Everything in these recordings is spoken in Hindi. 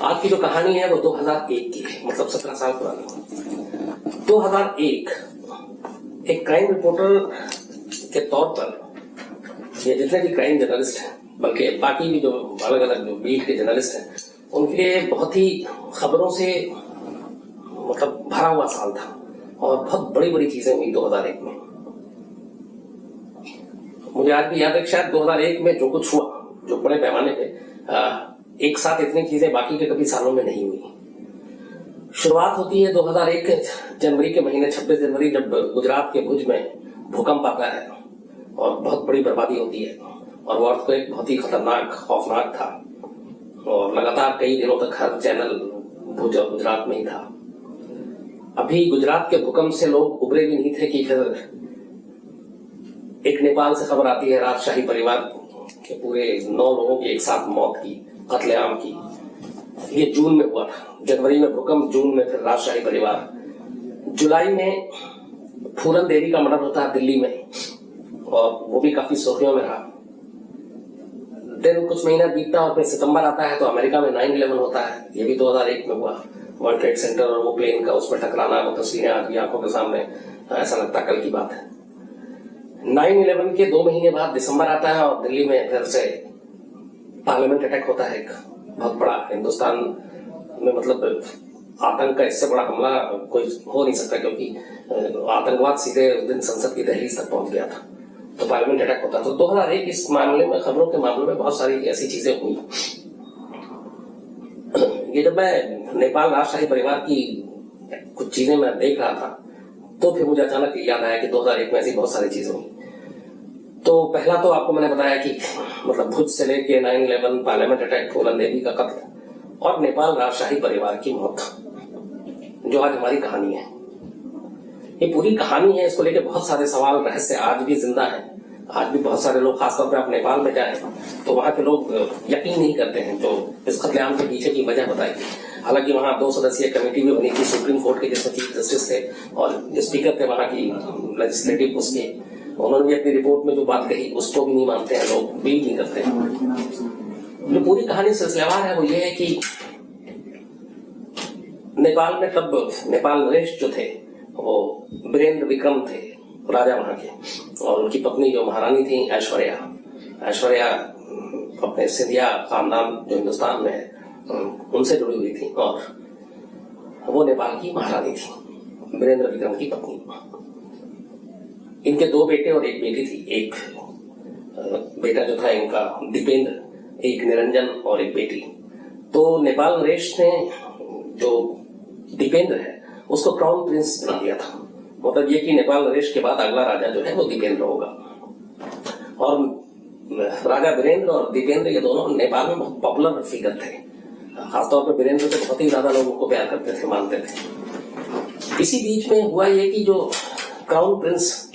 आज की जो कहानी है वो 2001 की है, मतलब 17 साल पुरानी। 2001 एक क्राइम रिपोर्टर के तौर पर ये जितने भी क्राइम जर्नलिस्ट हैं, बल्कि बाकी भी जो अलग अलग जो बीट के जर्नलिस्ट हैं, उनके लिए बहुत ही खबरों से मतलब भरा हुआ साल था और बहुत बड़ी बड़ी चीजें हुई 2001 में। मुझे आज भी याद है, शायद 2001 में जो कुछ हुआ, जो बड़े पैमाने पे एक साथ इतनी चीजें बाकी के कभी सालों में नहीं हुई। शुरुआत होती है 2001 के जनवरी के महीने, 26 जनवरी, जब गुजरात के भुज में भूकंप आता है और बहुत बड़ी बर्बादी होती है। और वो अर्थक्वेक बहुत ही खतरनाक, खौफनाक था और लगातार कई दिनों तक हर चैनल भुज और गुजरात में ही था। अभी गुजरात के भूकंप से लोग उबरे भी नहीं थे कि फिर एक नेपाल से खबर आती है राजशाही परिवार के पूरे 9 लोगों की एक साथ मौत की, कत्लेआम की। ये जून में हुआ था, जनवरी में भूकंप, जून में फिर राजशाही परिवार। जुलाई में फूलन देवी का मर्डर होता है दिल्ली में और वो भी काफी सुर्खियों में रहा। दिन कुछ महीना बीतता और फिर सितंबर आता है तो अमेरिका में 9/11 होता है। ये भी 2001 में हुआ, वर्ल्ड ट्रेड सेंटर और वो प्लेन का उस पर टकराना, वो तस्वीरें आज भी आंखों के सामने, ऐसा लगता कल की बात है। 9/11 के 2 महीने बाद दिसंबर आता है और दिल्ली में फिर से पार्लियामेंट अटैक होता है, एक बहुत बड़ा। हिंदुस्तान में मतलब आतंक का इससे बड़ा हमला कोई हो नहीं सकता, क्योंकि आतंकवाद सीधे उस दिन संसद की दहलीज तक पहुंच गया था। तो पार्लियामेंट अटैक होता। तो 2001 इस मामले में, खबरों के मामले में बहुत सारी ऐसी चीजें हुई। ये जब मैं नेपाल राजशाही परिवार की कुछ चीजें मैं देख रहा था तो फिर मुझे अचानक याद आया कि 2001 में ऐसी बहुत सारी चीजें हुई। तो पहला तो आपको मैंने बताया कि मतलब भुज से लेके 9/11, पार्लियामेंट अटैक, फूलन देवी का कत्ल और नेपाल राजशाही परिवार की मौत, जो आज हमारी कहानी है। ये पूरी कहानी है, इसको लेके बहुत सारे सवाल, रहस्य आज भी जिंदा है। आज भी बहुत सारे लोग, खासतौर पर आप नेपाल में जाएं तो वहां के लोग यकीन नहीं करते हैं जो इस कत्लेआम के पीछे की वजह बताएगी। हालांकि वहां 2 सदस्यीय कमेटी भी बनी थी सुप्रीम कोर्ट के, जिसमें चीफ जस्टिस थे और स्पीकर थे वहां की लेजिस्लेटिव उसके। उन्होंने भी अपनी रिपोर्ट में जो बात कही उसको भी नहीं मानते हैं लोग, बिलीव नहीं करते हैं। जो पूरी कहानी सिलसिलेवार है वो ये है कि नेपाल में तब नेपाल नरेश जो थे वो वीरेंद्र विक्रम थे, राजा वहां के, और उनकी पत्नी जो महारानी थी ऐश्वर्या अपने सिंधिया खानदान जो हिंदुस्तान में है उनसे जुड़ी हुई थी और वो नेपाल की महारानी थी, वीरेंद्र विक्रम की पत्नी। इनके 2 बेटे और 1 बेटी थी। एक बेटा जो था इनका दीपेंद्र, एक निरंजन और एक बेटी। तो नेपाल नरेश ने जो दीपेंद्र है उसको क्राउन प्रिंस बना दिया था। मतलब ये कि नेपाल नरेश के बाद अगला राजा जो है वो दीपेंद्र होगा। और राजा वीरेंद्र और दीपेंद्र ये दोनों नेपाल में बहुत पॉपुलर फिगर थे। खासतौर पर वीरेंद्र तो बहुत ही ज्यादा लोगों को प्यार करते थे, मानते थे। इसी बीच में हुआ ये कि जो क्राउन प्रिंस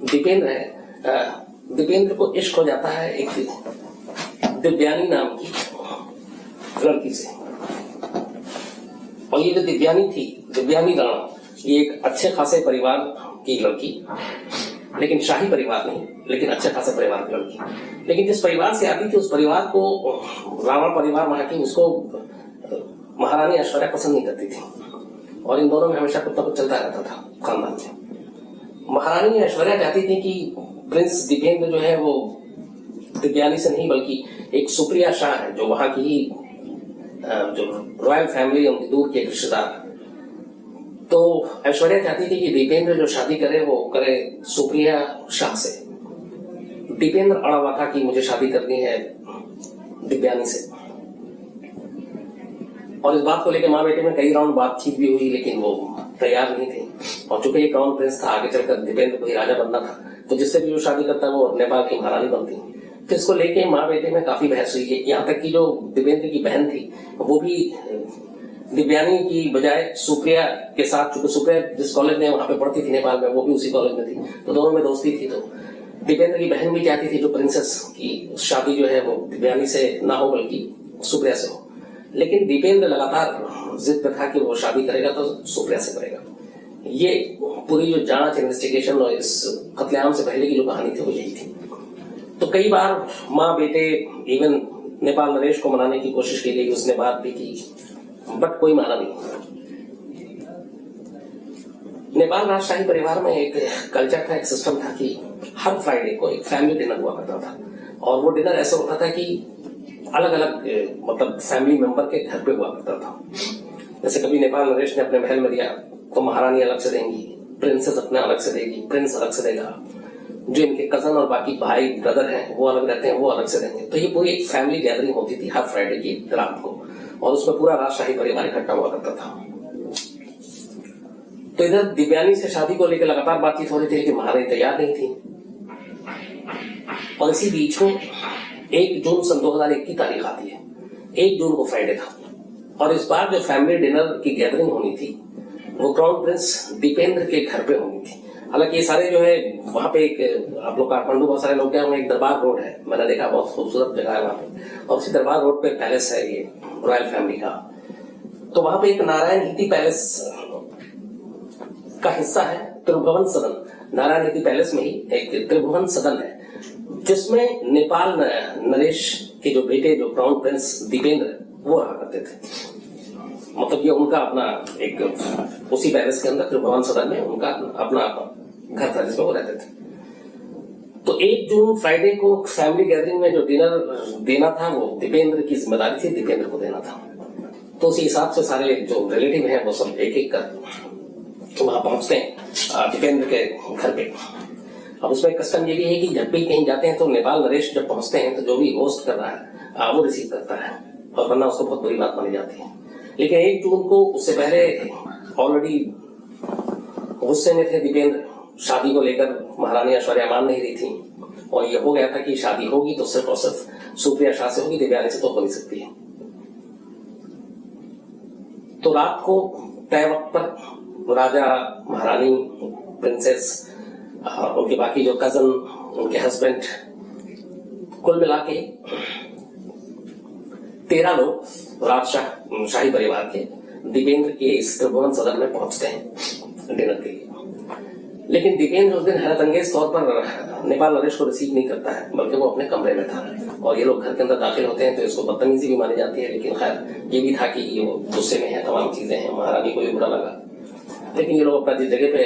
दीपेंद्र है, दीपेंद्र को इश्क हो जाता है एक दिव्यानी नाम की लड़की से। और ये जो दिव्यानी राणा, ये एक अच्छे खासे परिवार की लड़की, लेकिन शाही परिवार नहीं, लेकिन अच्छे खासे परिवार की लड़की। लेकिन जिस परिवार से आती थी उस परिवार को राणा परिवार वहां की, उसको महारानी ऐश्वर्या पसंद नहीं करती थी और इन दोनों में हमेशा कुछ ना कुछ चलता रहता था खानदान में। महारानी ऐश्वर्या चाहती थी कि प्रिंस दीपेंद्र जो है वो दिव्यानी से नहीं बल्कि एक सुप्रिया शाह है जो वहां की जो रॉयल फैमिली, उनकी दूर के रिश्तेदार। तो ऐश्वर्या चाहती थी कि दीपेंद्र जो शादी करे वो करे सुप्रिया शाह से। दीपेंद्र अड़ा हुआ था कि मुझे शादी करनी है दिव्यानी से। और इस बात को लेकर माँ बेटे में कई राउंड बातचीत भी हुई, लेकिन वो तैयार नहीं थे। और चूंकि ये क्राउन प्रिंस था, आगे चलकर दीपेंद्र को ही राजा बनना था, तो जिससे भी वो शादी करता वो नेपाल की महारानी बनती। तो इसको लेके माँ बेटे में काफी बहस हुई। यहाँ तक कि जो दीपेंद्र की बहन थी वो भी दिव्यानी की बजाय सुप्रिया के साथ, चूंकि सुप्रिया जिस कॉलेज में वहां पे पढ़ती थी नेपाल में, वो भी उसी कॉलेज में थी, तो दोनों में दोस्ती थी। तो दीपेंद्र की बहन भी चाहती थी जो प्रिंसेस की शादी जो है वो दिव्यानी से ना हो बल्कि सुप्रिया से हो। लेकिन दीपेंद्र लगातार जिद पे था कि वो शादी करेगा तो सुप्रिया से करेगा। ये पूरी जो जांच, इन्वेस्टिगेशन और इस कत्लेआम से पहले की जो कहानी थी वो यही थी। तो कई बार माँ बेटे, इवन नेपाल नरेश को मनाने की कोशिश की गई, उसने बात भी की बट कोई माना नहीं। नेपाल राजशाही परिवार में एक कल्चर था, एक सिस्टम था कि हर फ्राइडे को एक फैमिली डिनर हुआ करता था, और वो डिनर ऐसा होता था कि अलग अलग मतलब फैमिली मेंबर के घर पे हुआ करता था। जैसे कभी नेपाल नरेश ने अपने महल में दिया तो महारानी अलग से देंगी, प्रिंसेस अपने अलग से देगी, प्रिंस अलग से देगा, जो इनके कजन और बाकी भाई ब्रदर हैं वो अलग रहते हैं, वो अलग से देंगे। तो ये पूरी एक फैमिली गैदरिंग होती थी हर फ्राइडे की रात को, और उसमें पूरा राजशाही परिवार इकट्ठा हुआ करता था। तो इधर दिव्यानी से शादी को लेकर लगातार बातचीत हो रही थी, लेकिन महारानी तैयार नहीं थी। और इसी बीच में 1 जून सन 2001 की तारीख आती है। 1 जून को फ्राइडे था, और इस बार जो फैमिली डिनर की गैदरिंग होनी थी वो क्राउन प्रिंस दीपेंद्र के घर पे होनी थी। हालांकि ये सारे जो है वहां पे एक, आप लोग काठमांडू बहुत सारे लोग गए होंगे, एक दरबार रोड है, मैंने देखा, बहुत खूबसूरत जगह है वहां पे, और उसी दरबार रोड पे पैलेस है ये रॉयल फैमिली का। तो वहां पे एक नारायण हिती पैलेस का हिस्सा है, त्रिभुवन सदन। नारायण हिती पैलेस में ही एक त्रिभुवन सदन है, जिसमें नेपाल नरेश के जो बेटे जो क्राउन प्रिंस दीपेंद्र वो रहा करते थे। मतलब ये उनका अपना एक, उसी पैलेस के अंदर त्रिभुवन सदन में उनका अपना घर था जिसमें वो रहते थे। तो 1 जून फ्राइडे को फैमिली गैदरिंग में जो डिनर देना था वो दीपेंद्र की जिम्मेदारी थी, दीपेंद्र को देना था। तो उसी हिसाब से सारे जो रिलेटिव हैं वो सब एक एक कर वहां पहुंचते हैं दीपेंद्र के घर पे। अब उसमें कस्टम ये भी है कि जब भी कहीं जाते हैं तो नेपाल नरेश जब पहुंचते हैं तो जो भी होस्ट कर रहा है वो रिसीव करता है, और वरना उसको बहुत बुरी बात मानी जाती है। लेकिन 1 जून को उससे पहले ऑलरेडी गुस्से में थे दीपेंद्र, शादी को लेकर महारानी ऐश्वर्या मान नहीं रही थी, और ये हो गया था कि शादी होगी तो सिर्फ और सिर्फ सुप्रिया शाह से होगी, दिव्यानी से तो हो नहीं सकती है। तो रात को तय वक्त पर राजा, महारानी, प्रिंसेस, उनके बाकी जो कजन, उनके हस्बैंड, कुल मिला के 13 लोग राजशाही परिवार के दीपेंद्र के इस त्रिभुवन सदन में पहुंचते हैं डिनर के लिए। लेकिन दीपेंद्र उस दिन हैरत अंगेज तौर पर नेपाल नरेश को रिसीव नहीं करता है, बल्कि वो अपने कमरे में था, और ये लोग घर के अंदर दाखिल होते हैं तो इसको बदतमीजी भी मानी जाती है। लेकिन खैर ये भी था कि ये गुस्से में है, तमाम चीजें हैं, महारानी को भी बुरा लगा। लेकिन ये लोग अपना जिस जगह पे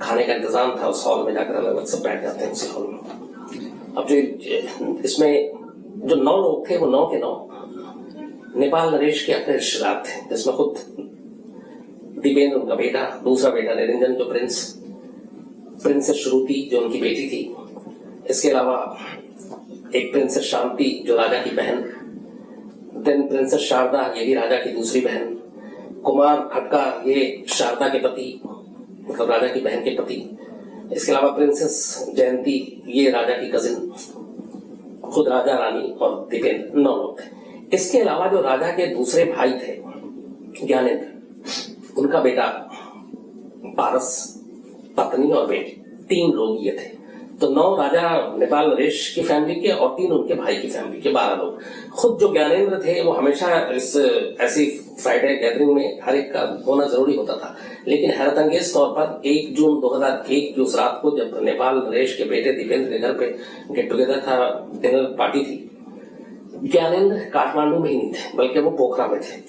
खाने का इंतजाम था उस हॉल में जाकर अलग अलग सब बैठ जाते हैं उसी हॉल में। अब जो इसमें जो 9 लोग थे वो 9 के 9 नेपाल नरेश के अपने रिश्तेदार थे, जिसमें खुद दीपेंद्र उनका बेटा, दूसरा बेटा निरंजन जो प्रिंसेस श्रुति जो उनकी बेटी थी, इसके अलावा एक प्रिंसेस शांति जो राजा की बहन, देन प्रिंसेस शारदा ये भी राजा की दूसरी बहन, कुमार खटका ये शारदा के पति मतलब राजा की बहन के पति, इसके अलावा प्रिंसेस जयंती ये राजा की कजिन, खुद राजा रानी और दीपेंद्र, 9 लोग थे। इसके अलावा जो राजा के दूसरे भाई थे ज्ञानेंद्र, उनका बेटा पारस, पत्नी और बेटी, 3 लोग ये थे। तो 9 राजा नेपाल नरेश की फैमिली के और 3 उनके भाई की फैमिली के 12 लोग। खुद जो ज्ञानेंद्र थे वो हमेशा इस ऐसी फ्राइडे गैदरिंग में हर एक का होना जरूरी होता था। लेकिन हैरत अंगेज तौर पर 1 जून 2001 की उस रात को जब नेपाल नरेश के बेटे दीपेंद्र के घर पे गेट टुगेदर था, डिनर पार्टी थी, ज्ञानेंद्र काठमांडू में ही नहीं थे, बल्कि वो पोखरा में थे,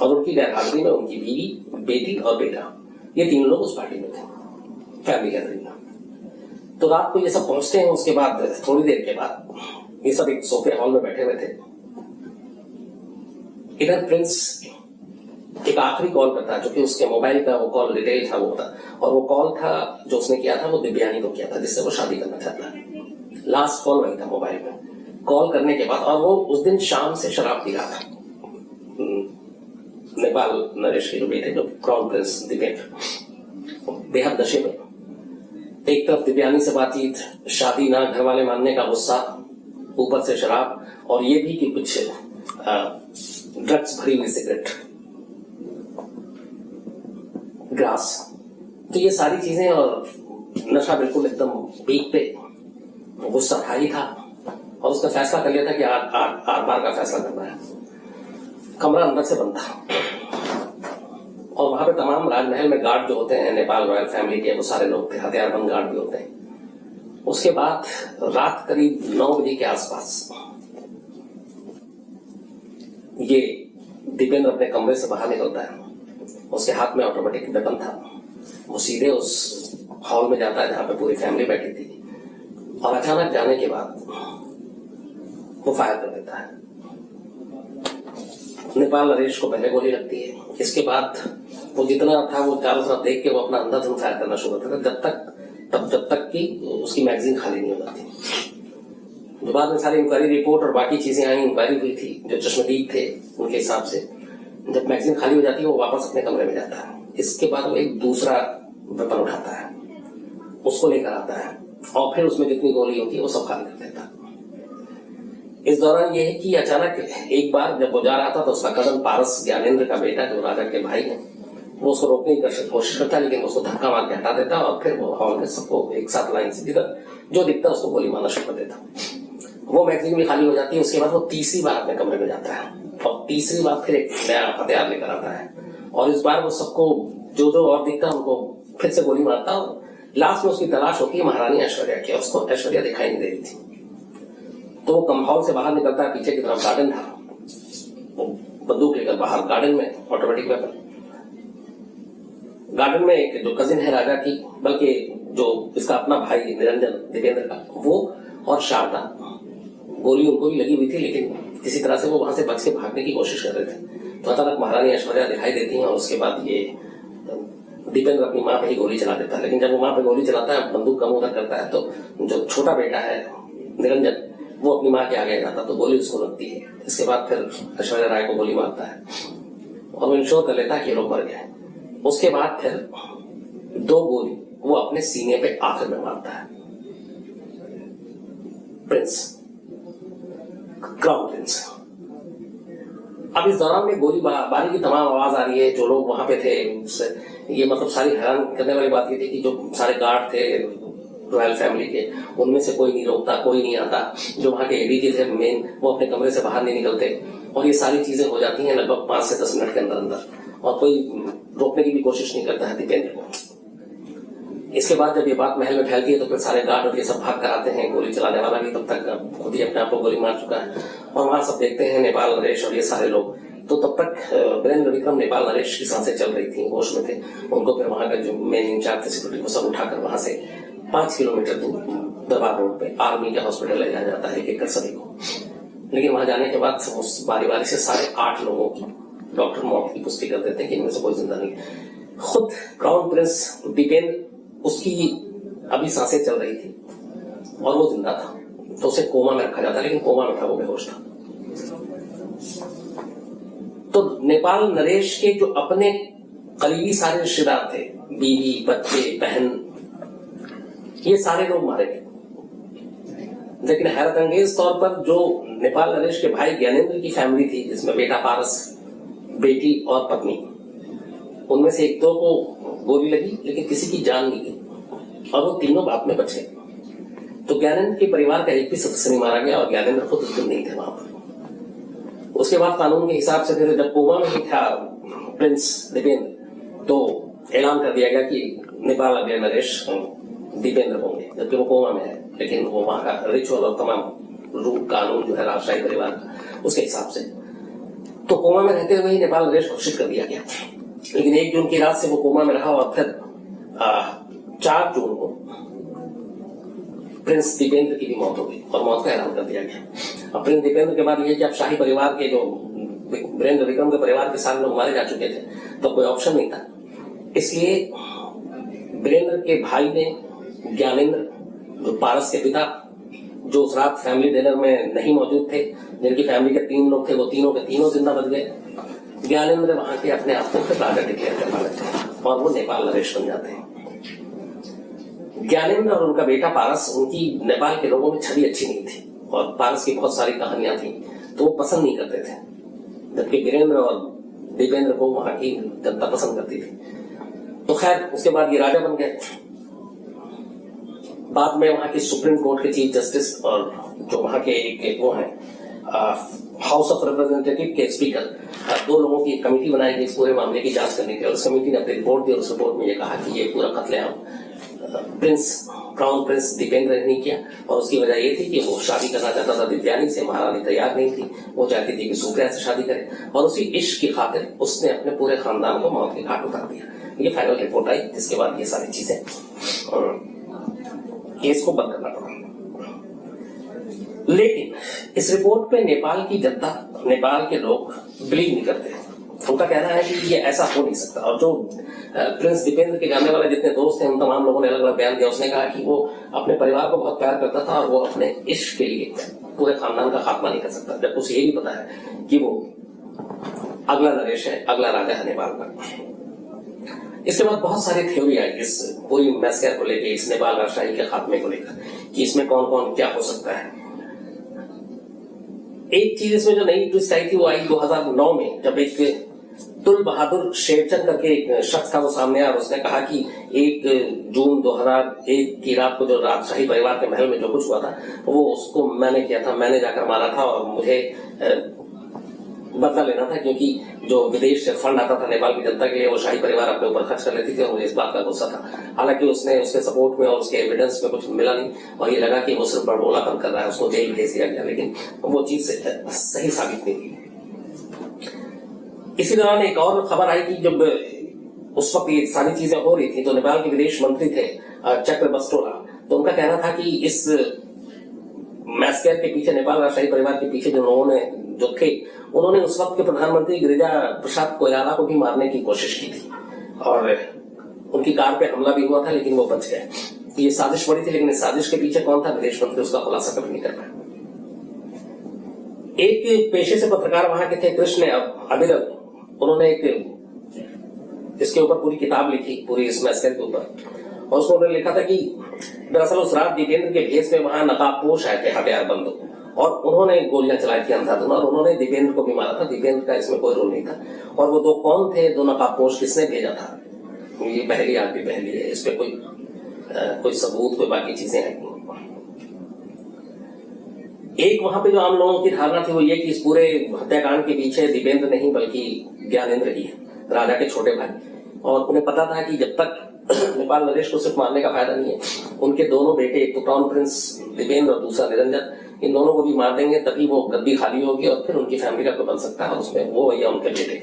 और उनकी गैरहाजिरी में उनकी बीवी, बेटी और बेटा ये 3 लोग उस पार्टी में थे, फैमिली गैदरिंग में। तो रात को ये सब पहुंचते हैं। उसके बाद थोड़ी देर के बाद ये सब एक सोफे हॉल में बैठे हुए थे। इधर प्रिंस एक आखिरी कॉल करता है, जो कि उसके मोबाइल का वो कॉल डिटेल था वो था, और वो कॉल था जो उसने किया था वो दिव्यानी को किया था, जिससे वो शादी करना चाहता है। लास्ट कॉल वही था मोबाइल में कॉल करने के बाद, और वो उस दिन शाम से शराब पी रहा था। नेपाल नरेश के जो बेटे जो क्राउन प्रिंस दीपेंद्र बेहद नशे में, एक तरफ दिव्यानी से बातचीत, शादी ना घर वाले मानने का गुस्सा, ऊपर से शराब, और ये भी कि कुछ ड्रग्स भरी हुई सिगरेट, ग्रास, तो ये सारी चीजें, और नशा बिल्कुल एकदम पीक पे, गुस्सा था ही था, और उसने फैसला कर लिया था कि आर पार का फैसला करना है। कमरा अंदर से बंद था, और वहां पे तमाम राजमहल में गार्ड जो होते हैं नेपाल रॉयल फैमिली के, वो सारे लोग थे, हथियारबंद गार्ड भी होते हैं। उसके बाद रात करीब 9 बजे के आसपास ये दीपेंद्र अपने कमरे से बाहर निकलता है, उसके हाथ में ऑटोमेटिक वेपन था। वो सीधे उस हॉल में जाता है जहां पे पूरी फैमिली बैठी थी, और अचानक जाने के बाद वो फायर कर देता है। नेपाल नरेश को पहले गोली लगती है, इसके बाद वो जितना था वो चारों तरफ देख के वो अपना अंधाधुन फायर करना शुरू करता था, जब तक कि उसकी मैगजीन खाली नहीं हो जाती। जो बाद में सारी इंक्वायरी रिपोर्ट और बाकी चीजें आई, इंक्वायरी हुई थी, जो चश्मदीद थे उनके हिसाब से जब मैगजीन खाली हो जाती है वो वापस अपने कमरे में जाता है। इसके बाद वो एक दूसरा वेपन उठाता है, उसको लेकर आता है, और फिर उसमें जितनी गोली होती है वो सब खाली कर देता है। इस दौरान ये है कि अचानक एक बार जब वो जा रहा था तो उसका कजन पारस, ज्ञानेंद्र का बेटा जो राजा के भाई है, वो उसको रोकने की कोशिश करता है, लेकिन उसको धक्का मार के हटा देता है, और फिर वो हॉल में सबको एक साथ लाइन से जिधर जो दिखता है उसको गोली मारना शुरू कर देता। वो मैगजीन भी खाली हो जाती है। उसके बाद वो तीसरी बार अपने कमरे में जाता है, और तीसरी बार फिर एक नया हथियार लेकर आता है, और इस बार वो सबको जो जो और दिखता है उनको फिर से गोली मारता है। और लास्ट में उसकी तलाश होती है महारानी ऐश्वर्या की, उसको ऐश्वर्या दिखाई नहीं दे रही थी। तो वो हॉल से बाहर निकलता है, पीछे की तरफ गार्डन था, वो बंदूक लेकर बाहर गार्डन में ऑटोमेटिक वेपन, गार्डन में एक जो कजिन है राजा की, बल्कि जो इसका अपना भाई निरंजन दीपेंद्र का, वो और शारदा, गोली उनको भी लगी हुई थी, लेकिन किसी तरह से वो वहां से बच के भागने की कोशिश कर रहे थे। तो अचानक महारानी ऐश्वर्या दिखाई देती है, और उसके बाद ये दीपेंद्र अपनी माँ पे ही गोली चला देता है। लेकिन जब वो माँ पे गोली चलाता है, बंदूक कम उधर करता है, तो जो छोटा बेटा है निरंजन, वो अपनी माँ के आगे जाता, तो गोली उसको लगती है। इसके बाद फिर ऐश्वर्या राय को गोली मारता है, और वो इंश्योर कर लेता है कि ये लोग मर गए। उसके बाद फिर 2 गोली वो अपने सीने पे आखिर में मारता है। Prince, crown Prince. अब इस दौरान में गोली बारी की तमाम आवाज आ रही है। जो लोग वहां पे थे, ये मतलब सारी हैरान करने वाली बात ये थी कि जो सारे गार्ड थे रॉयल फैमिली के, उनमें से कोई नहीं रोकता, कोई नहीं आता। जो वहां के एडीजी थे मेन, वो अपने कमरे से बाहर नहीं निकलते, और ये सारी चीजें हो जाती हैं लगभग 5 से 10 मिनट के अंदर अंदर, और कोई रोकने की भी कोशिश नहीं करता है दीपेंद्र को। इसके बाद जब ये बात महल में फैलती है तो फिर सारे गार्ड और ये सब भाग कर आते हैं। गोली चलाने वाला भी तब तक खुद ही अपने आप को गोली मार चुका है, और वहां सब देखते हैं नेपाल नरेश और ये सारे लोग। तो तब तक वीरेंद्र विक्रम नेपाल नरेश की सांसें चल रही थी, होश में थे। उनको फिर वहां का जो मेन इंचार्ज थे सिक्योरिटी, को सब उठाकर वहां से 5 किलोमीटर दूर दरबार रोड पे आर्मी के हॉस्पिटल ले जाया जाता है, एक-एक सभी को। लेकिन वहां जाने के बाद उस बारी बारी से सारे 8 लोगों की डॉक्टर मौत की पुष्टि कर देते हैं कि इनमें से कोई जिंदा नहीं। खुद क्राउन प्रिंस दीपेंद्र, उसकी अभी सांसें चल रही थी और वो जिंदा था, तो उसे कोमा में रखा जाता, लेकिन कोमा में था, वो बेहोश था। तो नेपाल नरेश के जो अपने करीबी सारे रिश्तेदार थे, बीवी, बच्चे, बहन, ये सारे लोग मारे गए। लेकिन हैरत अंगेज तौर पर जो नेपाल नरेश के भाई ज्ञानेंद्र की फैमिली थी, जिसमें बेटा पारस, बेटी और पत्नी, उनमें से 1-2 को गोली लगी, लेकिन किसी की जान नहीं गई, और वो तीनों बाद में बचे। तो ज्ञानेंद्र के परिवार का एक भी सदस्य नहीं मारा गया, और ज्ञानेंद्र खुद उस दिन नहीं थे वहां पर। उसके बाद कानून के हिसाब से फिर जब कोमा में ही था प्रिंस दीपेंद्र, तो ऐलान कर दिया गया कि नेपाल अगले नरेश दीपेंद्र होंगे, जबकि वो कोमा में है। लेकिन वो वहां का रिचुअल और तमाम रूल कानून जो है राजशाही परिवार का, उसके हिसाब से तो कोमा में रहते हुए ही नेपाल नरेश घोषित कर दिया गया। लेकिन 1 जून की रात से वो कोमा में रहा, और फिर 4 जून को प्रिंस दीपेंद्र की भी मौत हो गई, और मौत का ऐलान कर दिया गया। अब प्रिंस दीपेंद्र के बाद ये कि अब शाही परिवार के जो वीरेंद्र विक्रम के परिवार के सारे लोग मारे जा चुके थे, तो कोई ऑप्शन नहीं था। इसलिए वीरेंद्र के भाई ने ज्ञानेंद्र, जो पारस के पिता, जो उस रात फैमिली डिनर में नहीं मौजूद थे, जिनकी फैमिली के 3 लोग थे, वो तीनों के तीनों जिंदा बच गए। ज्ञानेंद्र वहां के अपने आप को फिर राजा डिक्लेयर करने लगते हैं, और वो नेपाल नरेश बन जाते हैं। ज्ञानेंद्र और उनका बेटा पारस, उनकी नेपाल के लोगों में छवि अच्छी नहीं थी, और पारस की बहुत सारी कहानियां थी, तो वो पसंद नहीं करते थे, जबकि वीरेंद्र और दीपेंद्र को वहां की जनता पसंद करती थी। तो खैर, उसके बाद ये राजा बन गए। बाद में वहां की सुप्रीम कोर्ट के चीफ जस्टिस, और जो वहां के एक वो है हाउस ऑफ रिप्रेजेंटेटिव के स्पीकर, 2 लोगों की कमेटी बनाई गई इस पूरे मामले की जांच करने के लिए। उस कमेटी ने अपनी रिपोर्ट दी, और उस रिपोर्ट में ये कहा कि ये पूरा कत्लेआम प्रिंस क्राउन प्रिंस दीपेंद्र ने नहीं किया, और उसकी वजह ये थी कि वो शादी करना चाहता था दिव्यानी से, महारानी तैयार नहीं थी, वो चाहती थी कि सुप्रिया से शादी करे, और उसी इश्क की खातिर उसने अपने पूरे खानदान को मौत के घाट उतार दिया। ये फाइनल रिपोर्ट आई, जिसके बाद ये सारी चीजें केस को बंद करना पड़ा। लेकिन इस रिपोर्ट पे नेपाल की जनता, नेपाल के लोग बिलीव नहीं करते। उनका कहना है कि ये ऐसा हो नहीं सकता। और जो प्रिंस दीपेंद्र के जानने वाले जितने दोस्त हैं, उन तमाम लोगों ने अलग अलग बयान दिया। उसने कहा कि वो अपने परिवार को बहुत प्यार करता था और वो अपने इश्क के लिए पूरे खानदान का खात्मा नहीं कर सकता, जब उसे ये भी पता है कि वो अगला नरेश है, अगला राजा है नेपाल का। इसके बाद बहुत सारी थ्योरी आई इस पूरी मैसेकर को लेकर, इस नेपाल राजशाही के खात्मे को लेकर, कि इसमें कौन कौन क्या हो सकता है। एक चीज इसमें जो नई ट्विस्ट आई थी वो आई 2009 में, जब एक तुल बहादुर शेरचंद करके एक शख्स था, वो सामने आया और उसने कहा कि 1 जून 2001 की रात को जो राजशाही परिवार के महल में जो कुछ हुआ था वो उसको मैंने किया था, मैंने जाकर मारा था, और मुझे बदला लेना था, क्योंकि जो विदेश से फंड आता था नेपाल की जनता के लिए वो शाही परिवार अपने ऊपर खर्च कर लेती थी, और मुझे इस बात का गुस्सा था। हालांकि उसने उसके सपोर्ट में और उसके एविडेंस में कुछ मिला नहीं, और ये लगा कि वो सिर्फ बड़बोलापन कर रहा है, उसको जेल भेज दिया गया, लेकिन वो चीज सही साबित नहीं हुई। इसी दौरान एक और खबर आई कि जब उस वक्त ये सारी चीजें हो रही थी तो नेपाल के विदेश मंत्री थे चक्र बस्टोला, तो उनका कहना था कि इस मैसेकर के पीछे, नेपाल राजशाही परिवार के पीछे जो थे उन्होंने उस वक्त के प्रधानमंत्री गिरिजा प्रसाद कोइराला को भी मारने की कोशिश की थी, और उनकी कार पे हमला भी हुआ था, लेकिन वो बच गए। ये साजिश बड़ी थी, लेकिन इस साजिश के पीछे कौन था, विदेश मंत्री उसका खुलासा कभी नहीं कर पाया। एक पेशे से पत्रकार वहां के थे, कृष्ण अभिरव, उन्होंने एक इसके ऊपर पूरी किताब लिखी, पूरी इस मैसेकर के ऊपर, और उसमें उन्होंने लिखा था कि दरअसल उस रात दीपेंद्र के भेष में वहां नकाबपोश आए थे हथियार बंदूक, और उन्होंने गोलियां चलाई थी अंधाधुन, और उन्होंने दीपेंद्र को भी मारा था। दीपेंद्र का इसमें कोई रोल नहीं था। और वो 2 कौन थे, 2 नकाबपोश, किसने भेजा था, ये पहली आग भी पहली है। इस पे कोई सबूत, कोई बाकी चीजें आई। एक वहां पे जो आम लोगों की धारणा थी वो ये कि इस पूरे हत्याकांड के पीछे दीपेंद्र नहीं बल्कि ज्ञानेंद्र ही है, राजा के छोटे भाई, और उन्हें पता था कि जब तक नेपाल नरेश को सिर्फ मारने का फायदा नहीं है, उनके दोनों बेटे, एक तो क्राउन प्रिंस दीपेंद्र और दूसरा निरंजन, इन दोनों को भी मार देंगे, तभी वो गद्दी खाली होगी और फिर उनकी फैमिली का कोई बन सकता है, उसमें वो या उनके बेटे।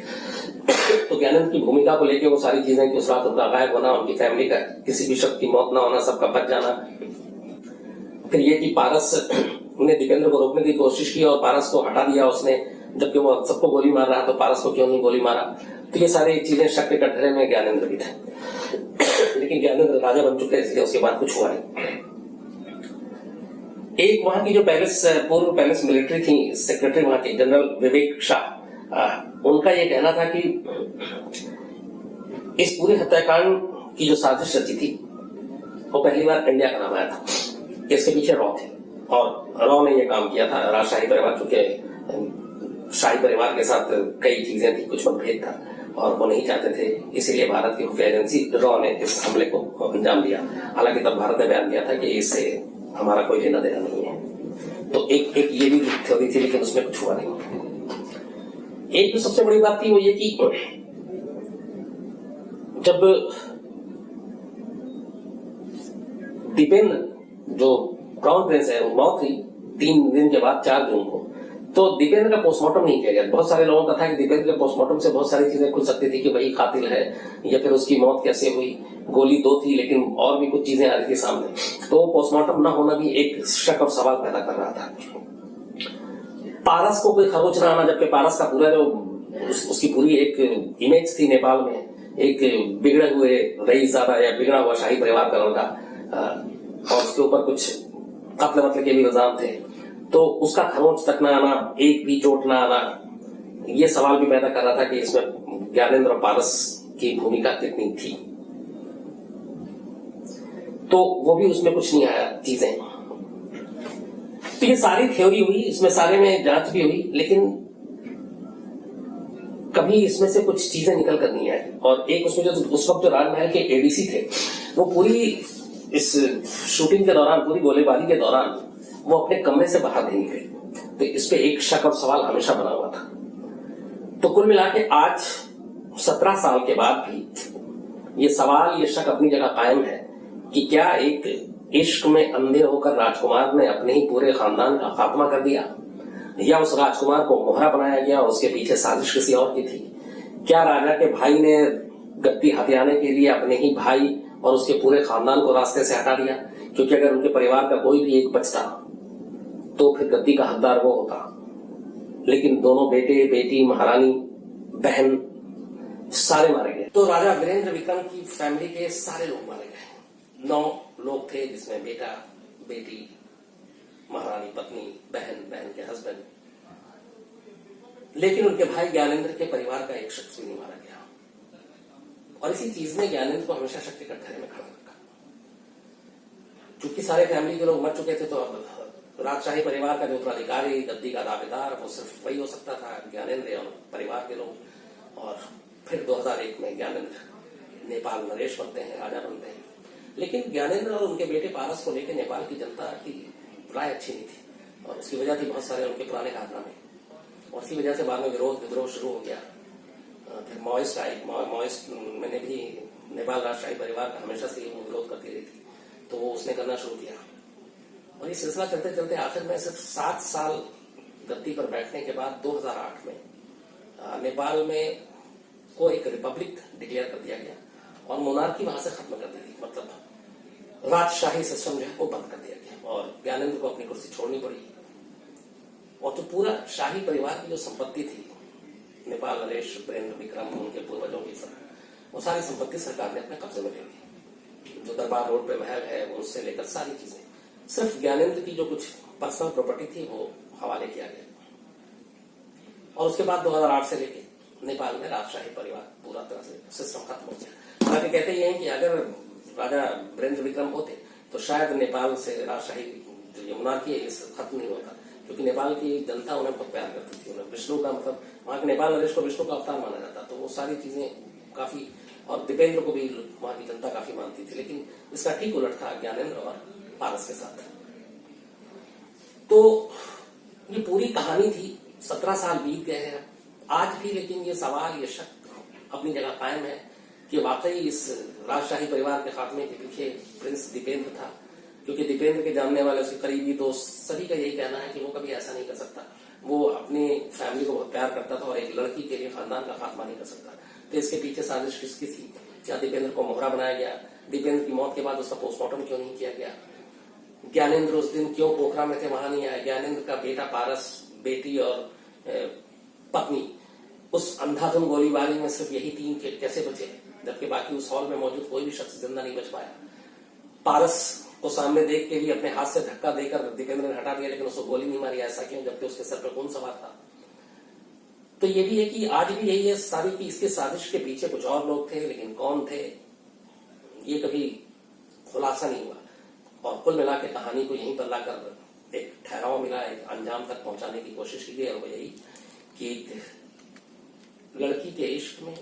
तो ज्ञानेंद्र की भूमिका को लेकर वो सारी चीजें कि उस रात उनका गायब होना, उनकी फैमिली का किसी भी शख्स की मौत ना होना, सबका बच जाना, फिर ये कि पारस ने दीपेंद्र को रोकने की कोशिश की और पारस को हटा दिया उसने, जबकि वो सबको गोली मार रहा, तो पारस को क्यों नहीं गोली मारा। तो ये सारी चीजें शक के कटघरे में ज्ञानेंद्र भी थे, लेकिन ज्ञानेंद्र राजा बन चुके, इसलिए उसके बाद कुछ हुआ नहीं। एक वहां की जो पूर्व पैलेस मिलिट्री थी सेक्रेटरी वहां की, जनरल विवेक शाह, उनका ये कहना था कि इस पूरे हत्याकांड की जो साजिश रची थी वो पहली बार इंडिया का नाम आया था, इसके पीछे रॉ थे, और रॉ ने ये काम किया था। राजशाही परिवार, चूंकि शाही परिवार के साथ कई चीजें थी, कुछ मतभेद था और वो नहीं चाहते थे, इसीलिए भारत की खुफिया एजेंसी रॉ ने इस हमले को अंजाम दिया। हालांकि तब भारत ने बयान दिया था कि इससे हमारा कोई लेना देना नहीं है। तो एक ये भी थ्योरी थी, लेकिन उसमें कुछ हुआ नहीं। एक जो सबसे बड़ी बात थी वो ये कि जब दीपेंद्र जो क्राउन प्रिंस है वो मौत हुई 3 दिन के बाद 4 जून को, तो दीपेंद्र का पोस्टमार्टम नहीं किया गया। बहुत सारे लोगों का था कि दीपेंद्र के पोस्टमार्टम से बहुत सारी चीजें खुल सकती थी कि वही कातिल है, या फिर उसकी मौत कैसे हुई, गोली 2 थी लेकिन और भी कुछ चीजें आ रही थी सामने, तो पोस्टमार्टम ना होना भी एक शक और सवाल पैदा कर रहा था। पारस को कोई खरोच ना आना, जबकि पारस का पूरा जो उसकी पूरी एक इमेज थी नेपाल में, एक बिगड़े हुए रईसज़ादा या बिगड़ा हुआ शाही परिवार का लड़का, और उसके ऊपर कुछ कत्ल वत्ल के भी इल्जाम थे, तो उसका खरोंच तक ना आना, एक भी चोट ना आना, ये सवाल भी पैदा कर रहा था कि इसमें ज्ञानेंद्र और पारस की भूमिका कितनी थी। तो वो भी उसमें कुछ नहीं आया चीजें। तो ये सारी थ्योरी हुई, इसमें सारे में जांच भी हुई, लेकिन कभी इसमें से कुछ चीजें निकल कर नहीं आई। और एक उसमें जो उस वक्त जो राजमहल के एडीसी थे वो पूरी इस शूटिंग के दौरान, पूरी गोलीबारी के दौरान वो अपने कमरे से बाहर नहीं निकले। तो इस पे एक शक और सवाल हमेशा बना हुआ था। तो कुल मिला के आज 17 साल के बाद भी ये सवाल, ये शक अपनी जगह कायम है कि क्या एक इश्क में अंधे होकर राजकुमार ने अपने ही पूरे खानदान का खात्मा कर दिया, या उस राजकुमार को मोहरा बनाया गया और उसके पीछे साजिश किसी और की थी? क्या राजा के भाई ने गद्दी हथियाने के लिए अपने ही भाई और उसके पूरे खानदान को रास्ते से हटा दिया? क्योंकि अगर उनके परिवार का कोई भी एक बचता तो फिर गद्दी का हकदार वो होता, लेकिन दोनों बेटे बेटी, महारानी, बहन सारे मारे गए। तो राजा वीरेंद्र विक्रम की फैमिली के सारे लोग मारे गए। 9 लोग थे, जिसमें बेटा, बेटी, महारानी पत्नी, बहन, बहन के हस्बैंड। लेकिन उनके भाई ज्ञानेंद्र के परिवार का एक शख्स भी नहीं मारा गया। और इसी चीज ने ज्ञानेंद्र को हमेशा शक्ति कटघरे में खड़ा रखा। क्योंकि सारे फैमिली के लोग मर चुके थे, तो अब राजशाही परिवार का जो उत्तराधिकारी, गद्दी का दावेदार, वो सिर्फ वही हो सकता था, ज्ञानेंद्र और परिवार के लोग। और फिर 2001 में ज्ञानेंद्र नेपाल नरेश बनते हैं, राजा बनते हैं। लेकिन ज्ञानेंद्र और उनके बेटे पारस को लेकर नेपाल की जनता की राय अच्छी नहीं थी, और उसकी वजह थी बहुत सारे उनके पुराने कारनामे। और इसी वजह से बाद में विरोध विद्रोह शुरू हो गया। फिर माओइस्ट आई। माओइस्ट मैंने भी नेपाल राजशाही परिवार का हमेशा से वो विरोध करती रही थी, तो वो उसने करना शुरू किया। और ये सिलसिला चलते चलते आखिर में सिर्फ 7 साल गद्दी पर बैठने के बाद 2008 में नेपाल में को एक रिपब्लिक डिक्लेयर कर दिया गया और मोनार्की वहां से खत्म कर दी गई। मतलब राजशाही सिस्टम जो है वो बंद कर दिया गया और ज्ञानेंद्र को अपनी कुर्सी छोड़नी पड़ी। और तो पूरा शाही परिवार की जो संपत्ति थी, नेपाल नरेश, वीरेंद्र विक्रम, उनके पूर्वजों की सब, वो सारी संपत्ति सरकार ने अपने कब्जे में ले ली। जो दरबार रोड पे महल है, वो उससे लेकर सारी चीजें, सिर्फ ज्ञानेंद्र की जो कुछ पर्सनल प्रॉपर्टी थी वो हवाले किया गया। और उसके बाद 2008 से लेके नेपाल में राजशाही परिवार पूरा तरह से सिस्टम खत्म हो गया। हालांकि कहते ये हैं कि अगर राजा वीरेंद्र विक्रम होते तो शायद नेपाल से राजशाही जो ये मोनार्की है इस खत्म नहीं होता, क्योंकि नेपाल की जनता उन्हें बहुत प्यार करती थी। उन्हें विष्णु का, मतलब वहां के नेपाल नरेश को विष्णु का अवतार माना जाता, तो वो सारी चीजें काफी, और दीपेंद्र को भी वहां की जनता काफी मानती थी। लेकिन इसका ठीक उलट था ज्ञानेंद्र और पारस के साथ। तो ये पूरी कहानी थी। 17 साल बीत गए हैं आज भी, लेकिन ये सवाल, ये शक अपनी जगह कायम है कि वाकई इस राजशाही परिवार के खात्मे के पीछे प्रिंस दीपेंद्र था। क्योंकि दीपेंद्र के जानने वाले, उसके करीबी दोस्त, सभी का यही कहना है कि वो कभी ऐसा नहीं कर सकता। वो अपनी फैमिली को बहुत प्यार करता था और एक लड़की के लिए खानदान का खात्मा नहीं कर सकता। तो इसके पीछे साजिश किसकी थी? क्या दीपेंद्र को मोहरा बनाया गया? दीपेंद्र की मौत के बाद उसका पोस्टमार्टम क्यों नहीं किया गया? ज्ञानेंद्र उस दिन क्यों पोखरा में थे, वहां नहीं आया? ज्ञानेंद्र का बेटा पारस, बेटी और पत्नी उस अंधाधुंध गोलीबारी में सिर्फ यही 3 कैसे बचे, जबकि बाकी उस हॉल में मौजूद कोई भी शख्स जिंदा नहीं बच पाया? पारस को सामने देख के भी अपने हाथ से धक्का देकर दीपेंद्र ने हटा दिया, लेकिन उसको गोली नहीं मारी। ऐसा क्यों, जबकि उसके सर पर खून सवार था? तो ये भी है कि आज भी यही है सारी की इसके साजिश के पीछे कुछ और लोग थे, लेकिन कौन थे ये कभी खुलासा नहीं हुआ। और कुल मिला के कहानी को यहीं पर लाकर एक ठहराव मिला, एक अंजाम तक पहुंचाने की कोशिश की गई, और वो यही कि एक लड़की के इश्क में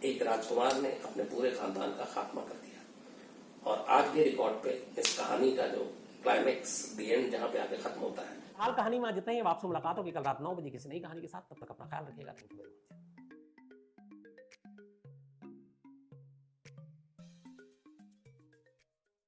एक राजकुमार ने अपने पूरे खानदान का खात्मा कर दिया। और आज भी रिकॉर्ड पे इस कहानी का जो क्लाइमेक्स, द एंड, जहां पे आके खत्म होता है। हाल कहानी में जितना ही, अब आपसे मुलाकात होगी कल रात 9 बजे किसी नई कहानी के साथ। तब तक अपना ख्याल रखिएगा। Thank you very much.